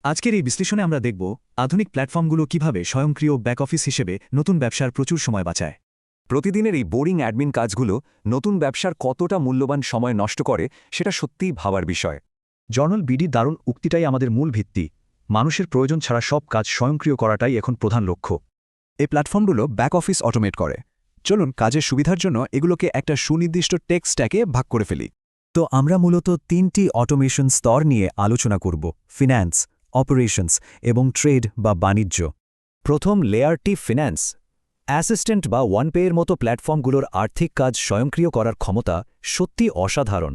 আজকের এই বিশ্লেষণে আমরা দেখব আধুনিক প্ল্যাটফর্মগুলো কিভাবে স্বয়ংক্রিয় ব্যাক অফিস হিসেবে নতুন ব্যবসার প্রচুর সময় বাঁচায়। প্রতিদিনের এই বোরিং অ্যাডমিন কাজগুলো নতুন ব্যবসার কতটা মূল্যবান সময় নষ্ট করে সেটা সত্যিই ভাবার বিষয়। জর্নাল বিডির দারুণ উক্তিটাই আমাদের মূল ভিত্তি। মানুষের প্রয়োজন ছাড়া সব কাজ স্বয়ংক্রিয় করাটাই এখন প্রধান লক্ষ্য। এই প্ল্যাটফর্মগুলো ব্যাক অফিস অটোমেট করে। চলুন কাজের সুবিধার জন্য এগুলোকে একটা সুনির্দিষ্ট টেক স্ট্যাকে ভাগ করে ফেলি। তো আমরা মূলত 3টি অটোমেশন স্তর নিয়ে আলোচনা করব: ফিন্যান্স, অপারেশনস এবং ট্রেড বা বাণিজ্য। প্রথম লেয়ারটি ফিন্যান্স। অ্যাসিস্ট্যান্ট বা ওয়ানপেয়ের মতো প্ল্যাটফর্মগুলোর আর্থিক কাজ স্বয়ংক্রিয় করার ক্ষমতা সত্যি অসাধারণ।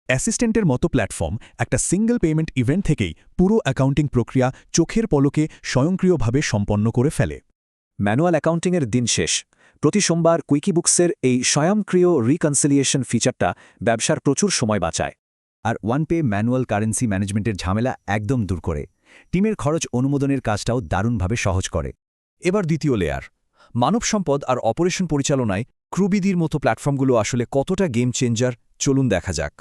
অ্যাসিস্ট্যান্টের মতো প্ল্যাটফর্ম একটা সিঙ্গল পেমেন্ট ইভেন্ট থেকেই পুরো অ্যাকাউন্টিং প্রক্রিয়া চোখের পলকে স্বয়ংক্রিয়ভাবে সম্পন্ন করে ফেলে। ম্যানুয়াল অ্যাকাউন্টিংয়ের দিন শেষ। প্রতি সোমবার কুইকিবুক্সের এই স্বয়ংক্রিয় রিকনসিলিয়েশন ফিচারটা ব্যবসার প্রচুর সময় বাঁচায়। আর ওয়ানপে ম্যানুয়াল কারেন্সি ম্যানেজমেন্টের ঝামেলা একদম দূর করে। টিমের খরচ অনুমোদনের কাজটাও দারুণভাবে সহজ করে। এবার দ্বিতীয় লেয়ার, মানব সম্পদ আর অপারেশন পরিচালনায় ক্রুবিদির মতো প্ল্যাটফর্মগুলো আসলে কতটা গেম চেঞ্জার চলুন দেখা যাক।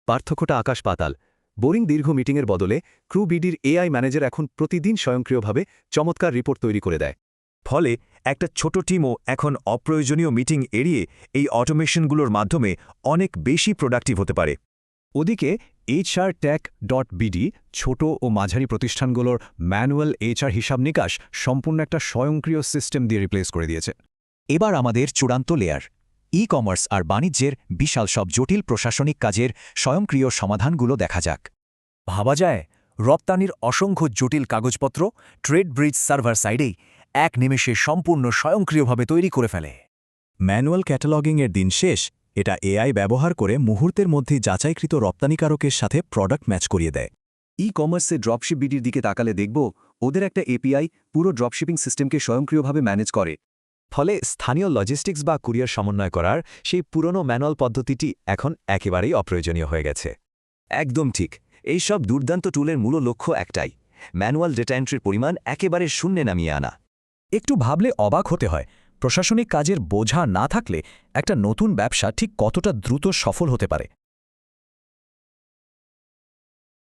পার্থক্যটা আকাশ পাতাল। বোরিং দীর্ঘ মিটিংয়ের বদলে ক্রুবিডির এআই ম্যানেজার এখন প্রতিদিন স্বয়ংক্রিয়ভাবে চমৎকার রিপোর্ট তৈরি করে দেয়। ফলে একটা ছোট টিমও এখন অপ্রয়োজনীয় মিটিং এড়িয়ে এই অটোমেশনগুলোর মাধ্যমে অনেক বেশি প্রোডাক্টিভ হতে পারে। ওদিকে HRTech.BD ছোট ও মাঝারি প্রতিষ্ঠানগুলোর ম্যানুয়াল HR হিসাব নিকাশ সম্পূর্ণ একটা স্বয়ংক্রিয় সিস্টেম দিয়ে রিপ্লেস করে দিয়েছে। এবার আমাদের চূড়ান্ত লেয়ার, ই কমার্স আর বাণিজ্যের বিশাল সব জটিল প্রশাসনিক কাজের স্বয়ংক্রিয় সমাধানগুলো দেখা যাক। ভাবা যায়, রপ্তানির অসংখ্য জটিল কাগজপত্র ট্রেড ব্রিজ সার্ভার সাইডেই এক নিমেষে সম্পূর্ণ স্বয়ংক্রিয়ভাবে তৈরি করে ফেলে। ম্যানুয়াল ক্যাটালগিংয়ের দিন শেষ, এটা এআই ব্যবহার করে মুহূর্তের মধ্যেই যাচাইকৃত রপ্তানিকারকের সাথে প্রোডাক্ট ম্যাচ করিয়ে দেয়। ই কমার্সে ড্রপশিপ বিডির দিকে তাকালে দেখব ওদের একটা এপিআই পুরো ড্রপশিপিং সিস্টেমকে স্বয়ংক্রিয়ভাবে ম্যানেজ করে। ফলে স্থানীয় লজিস্টিক্স বা কুরিয়ার সমন্বয় করার সেই পুরনো ম্যানুয়াল পদ্ধতিটি এখন একেবারেই অপ্রয়োজনীয় হয়ে গেছে। একদম ঠিক। এই সব দুর্দান্ত টুলের মূল লক্ষ্য একটাই, ম্যানুয়াল ডেটা এন্ট্রির পরিমাণ একেবারে শূন্যে নামিয়ে আনা। একটু ভাবলে অবাক হতে হয়, প্রশাসনিক কাজের বোঝা না থাকলে একটা নতুন ব্যবসা ঠিক কতটা দ্রুত সফল হতে পারে।